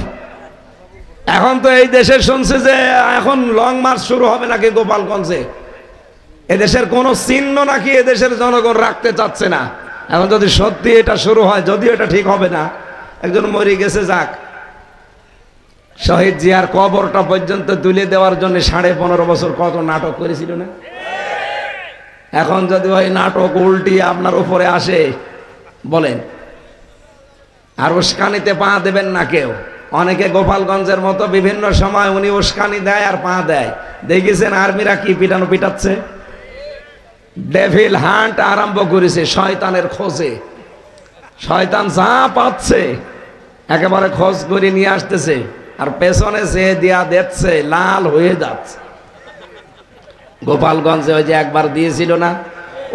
এখন তো এই দেশে শুনছে যে এখন লং মার্চ শুরু হবে নাকি গোপালগঞ্জে, এদেশের কোনো চিহ্ন নাকি এদেশের জনগণ রাখতে চাচ্ছে না। এখন যদি সত্যি এটা শুরু হয়, যদিও এটা ঠিক হবে না, একজন মরে গেছে যাক, শহীদ জিয়ার কবরটা পর্যন্ত তুলে দেওয়ার জন্য 15.5 বছর কত নাটক করেছিল না। এখন যদি ওই নাটক উল্টি আপনার উপরে আসে বলেন, আর উস্কানিতে পা দেবেন না কেউ। অনেকে গোপালগঞ্জের মতো বিভিন্ন সময় উনি উস্কানি দেয় আর পা দেয়। দেখেছেন আর্মিরা কি পিটানো পিটাচ্ছে, ডেভিল হান্ট আরম্ভ করেছে শয়তানের খোঁজে। শয়তান যা পাচ্ছে একেবারে খোঁজ করে নিয়ে আসতেছে, আর পেছনে যে দিয়া দেখছে লাল হয়ে যাচ্ছে। গোপালগঞ্জে ওই যে একবার দিয়েছিল না,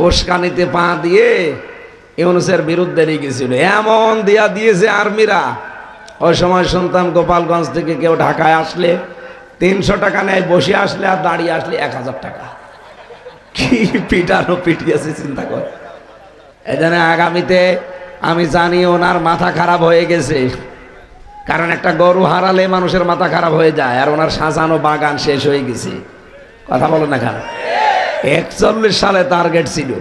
উস্কানিতে পা দিয়ে ইউনূসের বিরুদ্ধে লিখেছিল, এমন দিয়া দিয়েছে আর্মিরা। ওই সময় শুনতাম গোপালগঞ্জ থেকে কেউ ঢাকায় আসলে 300 টাকা নেয়, বসে আসলে আর দাঁড়িয়ে আসলে 1000 টাকা। কি পিটানো পিটিয়েছে চিন্তা কর। এই জন্য আগামীতে আমি জানি ওনার মাথা খারাপ হয়ে গেছে, কারণ একটা গরু হারালে মানুষের মাথা খারাপ হয়ে যায়, আর ওনার সাজানো বাগান শেষ হয়ে গেছে। কথা বলো না কেন? 41 সালে টার্গেট ছিল,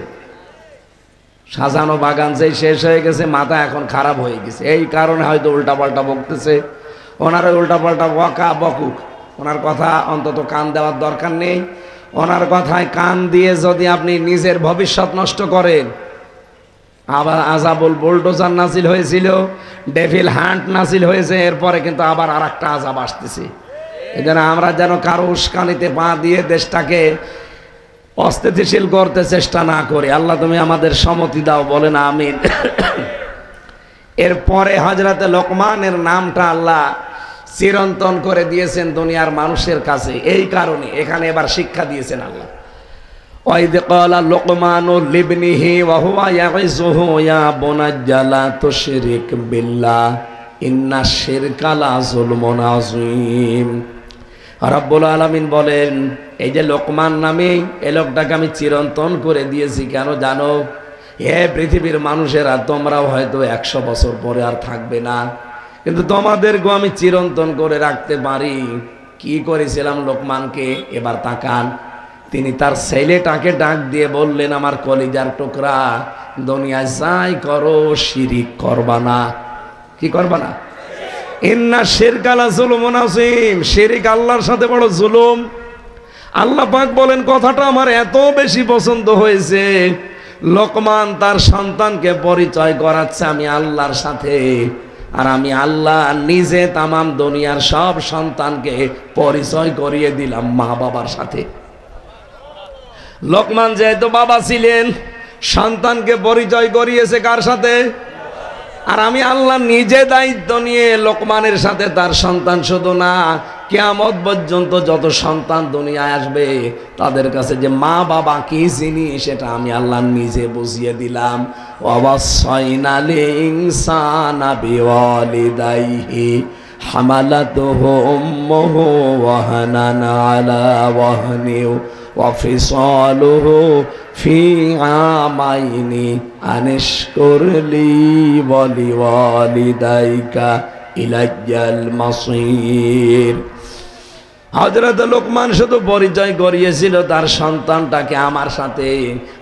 সাজানো বাগান যেই শেষ হয়ে গেছে, মাথা এখন খারাপ হয়ে গেছে। এই কারণে হয়তো উল্টাপাল্টা বকতেছে। ওনার ওই উল্টাপাল্টা বকা বকুক, ওনার কথা অন্তত কান দেওয়ার দরকার নেই। ওনার কথায় কান দিয়ে যদি আপনি নিজের ভবিষ্যৎ নষ্ট করেন, আবার আজাবুল বুলডোজার নাজিল হয়েছিল, ডেভিল হান্ট নাজিল হয়েছে, এরপরে কিন্তু আবার আর একটা আজাব আসতেছে। এই জন্য আমরা যেন কারো উস্কানিতে পা দিয়ে দেশটাকে অস্থিতিশীল করতে চেষ্টা না করি। আল্লাহ তুমি আমাদের সম্মতি দাও, বলেন আমিন। এরপরে হযরতে লোকমানের নামটা আল্লাহ চিরন্তন করে দিয়েছেন দুনিয়ার মানুষের কাছে। এই কারণে এখানে এবার শিক্ষা দিয়েছেন আল্লাহ। ওয়াইদ ক্বালা লুকমানু লিবনিহি ওয়া হুয়া ইয়াইযুহু ইয়া বুনাইয়া লা তুশরিক বিল্লাহ ইন্নাশ শিরকা লা যুলমুন আযীম। রব্বুল আলামিন বলেন, এই যে লোকমান নামে এই লোকটাকে আমি চিরন্তন করে দিয়েছি। কেন জানো? হে পৃথিবীর মানুষেরা, তোমরাও হয়তো 100 বছর পরে আর থাকবে না, কিন্তু তোমাদেরকেও আমি চিরন্তন করে রাখতে পারি। কি করেছিলাম লোকমানকে? এবার তাকান। তিনি তার ছেলেটাকে ডাক দিয়ে বললেন, আমার কলিজার টুকরা, দুনিয়ায় যাই করো শিরিক করবা না। কি করবা না? ইন্না শিরকা লা যুলমুন আযীম। শিরিক আল্লাহর সাথে বড় জুলুম। আল্লাহ পাক বলেন, কথাটা আমার এত বেশি পছন্দ হয়েছে। লোকমান তার সন্তানকে পরিচয় করাচ্ছে আমি আল্লাহর সাথে, আর আমি আল্লাহ নিজে তামাম দুনিয়ার সব সন্তানকে পরিচয় করিয়ে দিলাম মা বাবার সাথে। লোকমান যেহেতু বাবা ছিলেন, সন্তানকে পরিচয় করিয়েছে কার সাথে? আর আমি আল্লাহ নিজে দায়িত্ব নিয়ে লোকমানের সাথে তার সন্তান শুধু না, কিয়ামত পর্যন্ত যত সন্তান দুনিয়ায় আসবে তাদের কাছে যে মা বাবা কি জিনিস সেটা আমি আল্লাহ নিজে বুঝিয়ে দিলাম। ওয়াসাইনাল ইনসানা বিওয়ালিদাইহি হামালাতুহু উম্মুহু ওয়াহানান আলা ওয়াহনি ওয়াফিসালুহু ফি আমাইনি আনিশকুর লি ওয়া লিওয়ালিদাইকা ইলাইয়াল মাসির। হযরত লোকমান শুধু পরিচয় করিয়েছিল তার সন্তানটাকে আমার সাথে,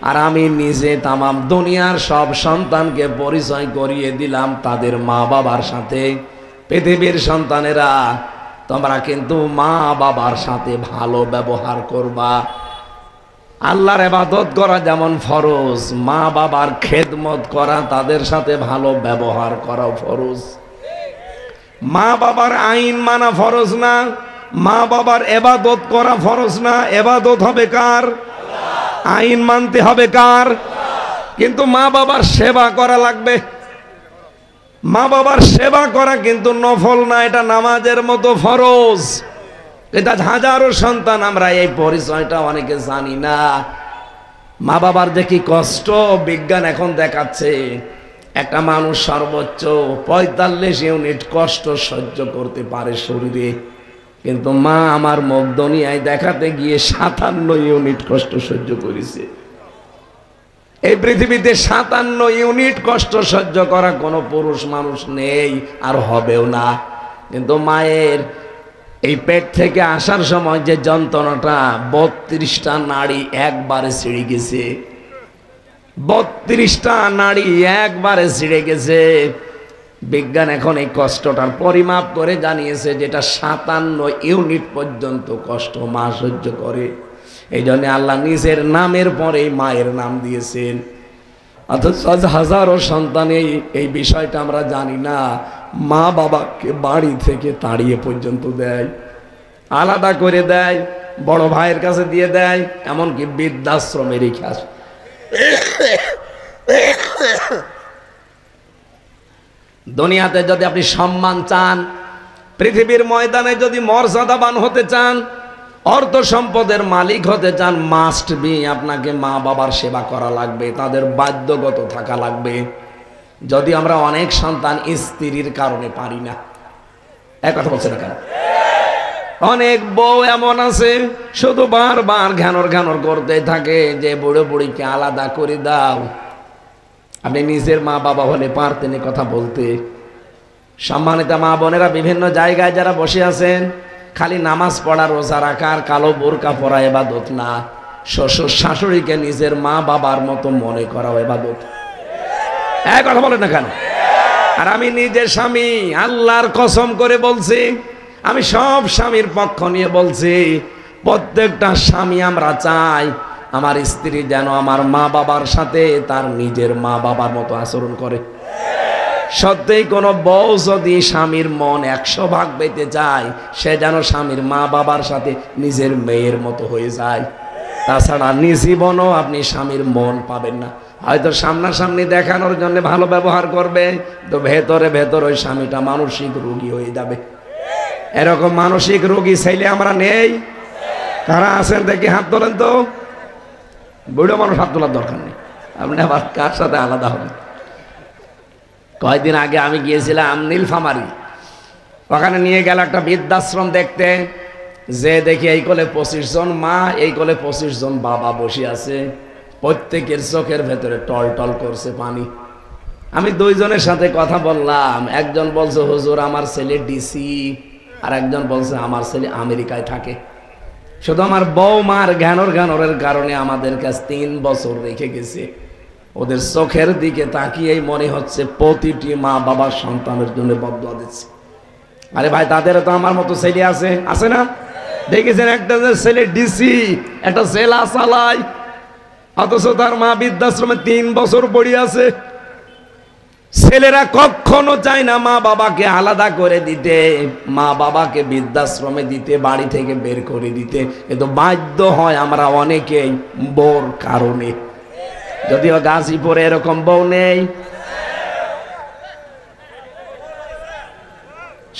আর আমি নিজে তামাম দুনিয়ার সব সন্তানকে পরিচয় করিয়ে দিলাম তাদের মা বাবার সাথে। পৃথিবীর সন্তানেরা, তোমরা কিন্তু মা বাবার সাথে ভালো ব্যবহার করবা। আল্লাহর ইবাদত করা যেমন ফরজ, মা বাবার খেদমত করা, তাদের সাথে ভালো ব্যবহার করা ফরজ। মা বাবার আইন মানা ফরজ না, মা বাবার ইবাদত করা ফরজ না। ইবাদত হবে কার? আইন মানতে হবে কার? কিন্তু মা বাবার সেবা করা লাগবে। মা বাবার সেবা করা কিন্তু নফল না, এটা নামাজের মতো ফরজ। এটা হাজারো সন্তান আমরা এই পরিচয়টা অনেকে জানি না। মা বাবার যে কি কষ্ট বিজ্ঞান এখন দেখাচ্ছে, একটা মানুষ সর্বোচ্চ 45 ইউনিট কষ্ট সহ্য করতে পারে শরীরে, কিন্তু মা আমার মুখ দুনিয়ায় দেখাতে গিয়ে 57 ইউনিট কষ্ট সহ্য করেছে। এই পৃথিবীতে 57 ইউনিট কষ্ট সহ্য করা কোনো পুরুষ মানুষ নেই, আর হবেও না। কিন্তু মায়ের এই পেট থেকে আসার সময় যে যন্ত্রণাটা, 32টা নাড়ি একবারে ছিঁড়ে গেছে, 32টা নাড়ি একবারে ছিঁড়ে গেছে। বিজ্ঞান এখন এই কষ্টটার পরিমাপ করে জানিয়েছে যেটা 57 ইউনিট পর্যন্ত কষ্ট মা সহ্য করে। এই জন্য আল্লাহ নিজের নামের পরে মায়ের নাম দিয়েছেন। অথচ হাজারো সন্তান এই বিষয়টা আমরা জানি না, মা বাবাকে বাড়ি থেকে তাড়িয়ে পর্যন্ত দেয়, আলাদা করে দেয়, বড় ভাইয়ের কাছে দিয়ে দেয়, এমনকি বৃদ্ধাশ্রমে রেখে আসে। দুনিয়াতে যদি আপনি সম্মান চান, পৃথিবীর ময়দানে যদি মর্যাদাবান হতে চান, অর্থ সম্পদের মালিক হতে চান, মাস্ট বি আপনাকে মা বাবার সেবা করা লাগবে, তাদের বাধ্যগত থাকা লাগবে। যদি আমরা অনেক সন্তান স্ত্রীর কারণে পারি না, এক কথা বলছে না কেন? অনেক বউ এমন আছে শুধু বারবার ঘ্যানর ঘ্যানর করতে থাকে যে বুড়ো বুড়িকে আলাদা করে দাও। আপনি নিজের মা বাবা হলে পারতেন কথা বলতে। সম্মানিত মা বোনেরা, বিভিন্ন জায়গায় যারা বসে আছেন, খালি নামাজ পড়া, রোজা রাখার, কালো বোরকা পরা ইবাদত না, শ্বশুর শাশুড়িকে নিজের মা বাবার মতো মনে করা ইবাদত। এক কথা বলেন না কেন? আর আমি নিজের স্বামী, আল্লাহর কসম করে বলছি, আমি সব স্বামীর পক্ষ নিয়ে বলছি, প্রত্যেকটা স্বামী আমরা চাই আমার স্ত্রী যেন আমার মা বাবার সাথে তার নিজের মা বাবার মতো আচরণ করে। সত্যিই কোনো বউ যদি স্বামীর মন 100 ভাগ পেতে চায়, সে যেন স্বামীর মা বাবার সাথে নিজের মেয়ের মতো হয়ে যায়। তাছাড়া জীবনও আপনি স্বামীর মন পাবেন না। হয়তো সামনাসামনি দেখানোর জন্য ভালো ব্যবহার করবে, তো ভেতরে ভেতর ওই স্বামীটা মানসিক রোগী হয়ে যাবে। এরকম মানসিক রোগী ছেলে আমরা নেই? কারা আছেন দেখি হাত তোলেন তো। বুড়ো মানুষ হাত তোলার দরকার নেই, আপনি আবার কার সাথে আলাদা হবেন। কয়েকদিন আগে আমি গিয়েছিলাম নীলফামারী, ওখানে নিয়ে গেল একটা বৃদ্ধাশ্রম দেখতে। যে দেখি এই কোলে 25 জন মা, এই কোলে 25 জন বাবা বসে আছে, প্রত্যেকের চোখের ভেতরে টল টল করছে পানি। আমি দুইজনের সাথে কথা বললাম, একজন বলছে হুজুর আমার ছেলে ডিসি, আর একজন বলছে আমার ছেলে আমেরিকায় থাকে। শুধু আমার বৌমার ঘ্যানরের কারণে আমাদের কাছে 3 বছর রেখে গেছে। ওদের চোখের দিকে তাকিয়েই মনে হচ্ছে প্রতিটি মা বাবার সন্তানের জন্য বদদুয়া দিচ্ছে। আরে ভাই, তাদের তো আমার মতো ছেলে আছে, আছে না? দেখেছেন একটা ছেলে ডিসি, একটা জেলা চালায়, অথচ তার মা বৃদ্ধাশ্রমে 3 বছর পড়ে আছে। ছেলেরা কখনো চায় না মা বাবাকে আলাদা করে দিতে, মা বাবাকে বৃদ্ধাশ্রমে দিতে, বাড়ি থেকে বের করে দিতে, কিন্তু বাধ্য হয় আমরা অনেকেই বউর কারণে। যদিও গাজীপুরে এরকম বউ নেই।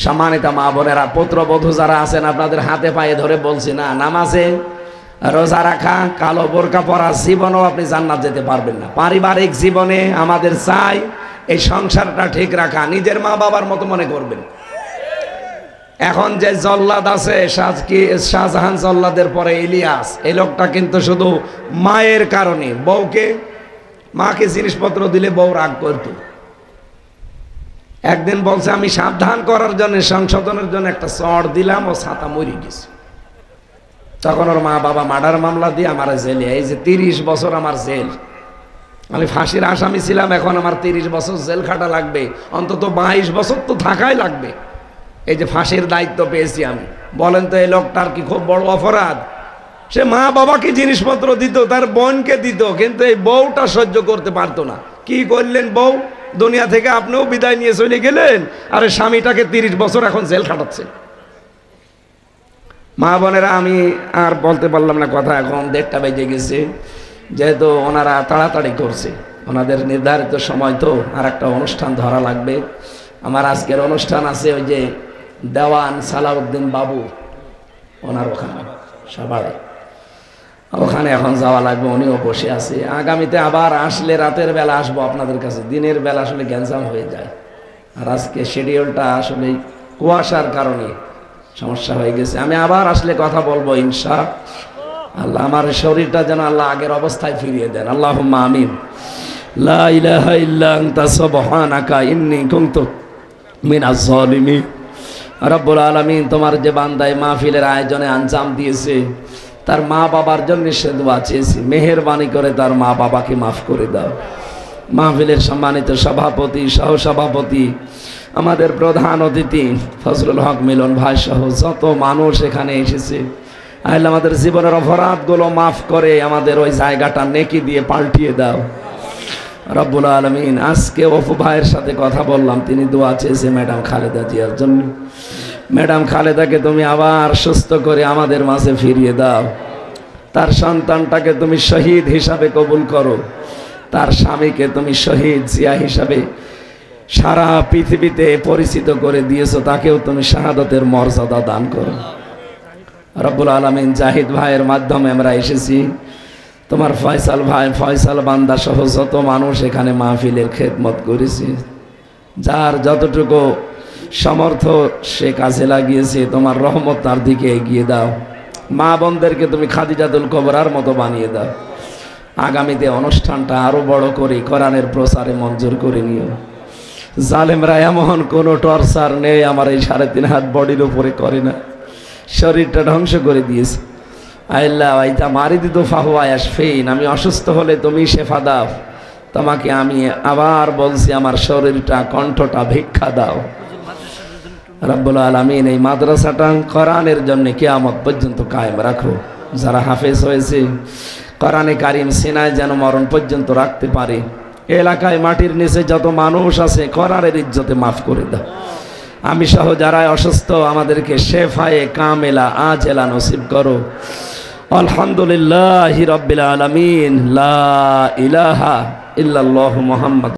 সম্মানিত মা বোনেরা, পুত্রবধূ যারা আছেন, আপনাদের হাতে পায়ে ধরে বলছি না, নামাজে রোজা রাখা, কালো বোরকা পরা জীবনেও আপনি জান্নাত যেতে পারবেন না। পারিবারিক জীবনে আমাদের চাই এই সংসারটা ঠিক রাখা, নিজের মা বাবার মতো মনে করবেন। এখন যে জল্লাদ আছে, শাহজাহান জল্লাদের পরে ইলিয়াস, এই লোকটা কিন্তু শুধু মায়ের কারণে, বউকে, মাকে জিনিসপত্র দিলে বউ রাগ করত। একদিন বলছে আমি সাবধান করার জন্য, সংশোধনের জন্য একটা চড় দিলাম, ও ছাতা মরে গেছে। তখন ওর মা বাবা মার্ডার মামলা দিয়ে আমার জেলে, এই যে 30 বছর আমার জেল, আমি ফাঁসির আসামি ছিলাম, এখন আমার 30 বছর জেল খাটা লাগবে, অন্তত 22 বছর তো থাকাই লাগবে। এই যে ফাঁসির দায়িত্ব পেয়েছি আমি, বলেন তো এই লোকটার কি খুব বড় অপরাধ? সে মা বাবাকে জিনিসপত্র দিত, তার বোনকে দিত, কিন্তু এই বউটা সহ্য করতে পারতো না। কি করলেন? বউ দুনিয়া থেকে আপনিও বিদায় নিয়ে চলে গেলেন, আরে স্বামীটাকে 30 বছর এখন জেল খাটাচ্ছে। মা বোনেরা, আমি আর বলতে পারলাম না কথা, এখন 1:30 বেজে গেছে। যেহেতু ওনারা তাড়াতাড়ি করছে, ওনাদের নির্ধারিত সময় তো, আর একটা অনুষ্ঠান ধরা লাগবে। আমার আজকের অনুষ্ঠান আছে ওই যে দেওয়ান সালাউদ্দিন বাবু, ওনার ওখানে সবাই, ওখানে এখন যাওয়া লাগবে, উনিও বসে আছে। আগামীতে আবার আসলে রাতের বেলা আসবো আপনাদের কাছে, দিনের বেলা আসলে গ্যাঞ্জাম হয়ে যায়। আর আজকে শিডিউলটা আসলে কুয়াশার কারণে সমস্যা হয়ে গেছে। আমি আবার আসলে কথা বলবো ইনশাআল্লাহ। আমার শরীরটা যেন আল্লাহ আগের অবস্থায় ফিরিয়ে দেন, আল্লাহুম্মা আমিন। লা ইলাহা ইল্লা আনতা সুবহানাকা ইন্নী কুনতু মিনাজ জালিমিন। রব্বুল আলামিন তোমার যে বান্দায় মাহফিলের আয়োজনে আঞ্জাম দিয়েছে তার মা বাবার জন্য সে দোয়া চেয়েছি, মেহেরবানি করে তার মা বাবাকে মাফ করে দাও। মাহফিলের সম্মানিত সভাপতি, সহসভাপতি, আমাদের প্রধান অতিথি ফজলুল হক মিলন ভাই সহ যত মানুষ এখানে এসেছে, আল্লাহ আমাদের জীবনের অপরাধগুলো মাফ করে আমাদের ওই জায়গাটা নেকি দিয়ে পাল্টিয়ে দাও রব্বুল আলামিন। আজকে অপু ভাইয়ের সাথে কথা বললাম, তিনি দোয়া চেয়েছে ম্যাডাম খালেদা জিয়ার জন্য। ম্যাডাম খালেদাকে তুমি আবার সুস্থ করে আমাদের মাঝে ফিরিয়ে দাও। তার সন্তানটাকে তুমি শহীদ হিসাবে কবুল করো, তার স্বামীকে তুমি শহীদ জিয়া হিসাবে সারা পৃথিবীতে পরিচিত করে দিয়েছো, তাকেও তুমি শাহাদাতের মর্যাদা দান করো রব্বুল আলামিন। জাহিদ ভাইয়ের মাধ্যমে আমরা এসেছি, তোমার ফয়সাল ভাই, ফয়সাল বান্দা সহ যত মানুষ এখানে মাহফিলের খেদমত করেছে, যার যতটুকু সমর্থ সে কাজে লাগিয়েছে, তোমার রহমত তার দিকে এগিয়ে দাও। মা বোনদেরকে তুমি খাদিজাতুল কুবরার মতো বানিয়ে দাও। আগামীতে অনুষ্ঠানটা আরো বড় করে কোরআনের প্রচারে মঞ্জুর করে নিও। জালেমরা এমন কোনো টর্চার নেই আমার এই 3.5 হাত বডির উপরে করে না, শরীরটা ধ্বংস করে দিয়েছে। আল্লাহ আইতা মারি দিত ফাহুয়া ইয়াশফিন, আমি অসুস্থ হলে তুমি শেফা দাও। তোমাকে আমি আবার বলছি আমার শরীরটা, কণ্ঠটা ভিক্ষা দাও রব্বুল আলামিন। এই মাদ্রাসাটা কোরআনের জন্য কিয়ামত পর্যন্ত কায়েম রাখো। যারা হাফেজ হয়েছে কোরআনে কারিম সিনায় যেন মরণ পর্যন্ত রাখতে পারে। এলাকায় মাটির নিচে যত মানুষ আছে কোরআনের ইজ্জতে মাফ করে দাও। আমি সহ যারা অসুস্থ আমাদেরকে শেফায়ে কামেলা আজেলা নসিব করো। আলহামদুলিল্লাহি রাব্বিল আলামিন, লা ইলাহা ইল্লাল্লাহু মুহাম্মদ।